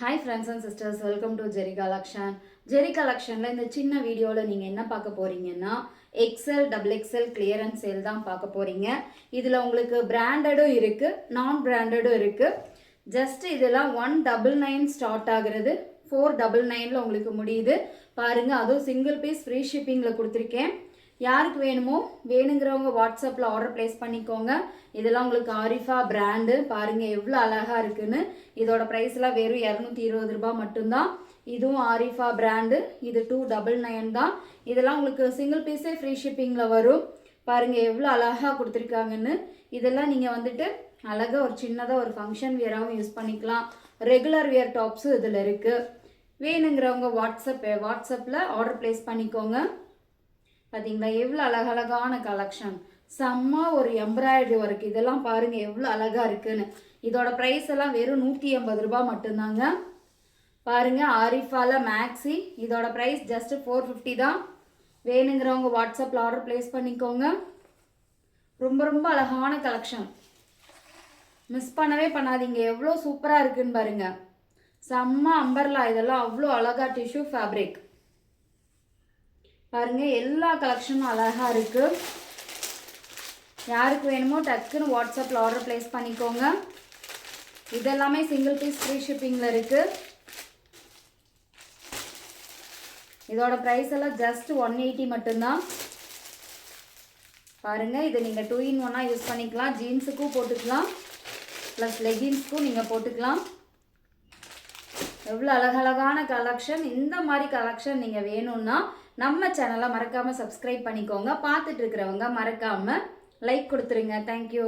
Hi friends and sisters, welcome to Jerry Collection. Jerry Collectionல இந்த சின்ன வீடியோவில் நீங்கள் என்ன பார்க்க போறீங்கன்னா XL double XL clearance sale தான் பார்க்க போறீங்க. இதில் உங்களுக்கு பிராண்டடும் இருக்கு, நான் பிராண்டடும் இருக்கு. ஜஸ்ட் இதெல்லாம் 199 ஸ்டார்ட் ஆகுறது, 499ல உங்களுக்கு முடியுது. பாருங்க, அதுவும் சிங்கிள் பீஸ் ஃப்ரீ ஷிப்பிங்கில் கொடுத்துருக்கேன். யாருக்கு வேணுமோ வேணுங்கிறவங்க வாட்ஸ்அப்பில் ஆர்டர் ப்ளேஸ் பண்ணிக்கோங்க. இதெல்லாம் உங்களுக்கு ஆரிஃபா பிராண்டு. பாருங்கள் எவ்வளோ அழகாக இருக்குன்னு. இதோட ப்ரைஸ்லாம் வெறும் 220 ரூபாய் மட்டும்தான். இதுவும் ஆரிஃபா பிராண்டு. இது 299 தான். இதெல்லாம் உங்களுக்கு சிங்கிள் பீஸே ஃப்ரீ ஷிப்பிங்கில் வரும். பாருங்கள் எவ்வளோ அழகாக கொடுத்துருக்காங்கன்னு. இதெல்லாம் நீங்கள் வந்துட்டு அழகாக ஒரு சின்னதாக ஒரு ஃபங்க்ஷன் வியராகவும் யூஸ் பண்ணிக்கலாம். ரெகுலர் வியர் டாப்ஸும் இதில் இருக்குது. வேணுங்கிறவங்க வாட்ஸ்அப்பில் ஆர்டர் ப்ளேஸ் பண்ணிக்கோங்க. பார்த்தீங்களா எவ்வளோ அழகழகான கலெக்ஷன், செம்ம ஒரு எம்ப்ராய்டரி ஒர்க். இதெல்லாம் பாருங்கள் எவ்வளோ அழகாக இருக்குன்னு. இதோட ப்ரைஸ் எல்லாம் வெறும் 180 ரூபாய் மட்டும்தாங்க. பாருங்கள் ஆரிஃபால மேக்ஸி, இதோட ப்ரைஸ் ஜஸ்ட் 450 தான். வேணுங்கிறவங்க வாட்ஸ்அப்பில் ஆர்டர் ப்ளேஸ் பண்ணிக்கோங்க. ரொம்ப ரொம்ப அழகான கலெக்ஷன், மிஸ் பண்ணவே பண்ணாதீங்க. எவ்வளோ சூப்பராக இருக்குன்னு பாருங்கள். செம்ம அம்பர்லா, இதெல்லாம் அவ்வளோ அழகா டிஷ்யூ ஃபேப்ரிக். பாருங்க எல்லா கலெக்ஷனும் அழகா இருக்கு. யாருக்கு வேணுமோ டக்குன்னு வாட்ஸ்அப்பில் ஆர்டர் ப்ளேஸ் பண்ணிக்கோங்க. இதெல்லாமே சிங்கிள் பீஸ் ஃப்ரீ ஷிப்பிங்கில் இருக்கு. இதோட ப்ரைஸ் எல்லாம் ஜஸ்ட் 180 மட்டும்தான். பாருங்க, இது நீங்கள் 2 in 1 யூஸ் பண்ணிக்கலாம். ஜீன்ஸுக்கும் போட்டுக்கலாம், ப்ளஸ் லெகின்ஸ்க்கும் நீங்கள் போட்டுக்கலாம். எவ்வளோ அழகழகான கலெக்ஷன். இந்த மாதிரி கலெக்ஷன் நீங்கள் வேணும்னா நம்ம சேனலை மறக்காமல் சப்ஸ்கிரைப் பண்ணிக்கோங்க. பார்த்துட்டு இருக்கிறவங்க மறக்காமல் லைக் கொடுத்துருங்க. தேங்க்யூ.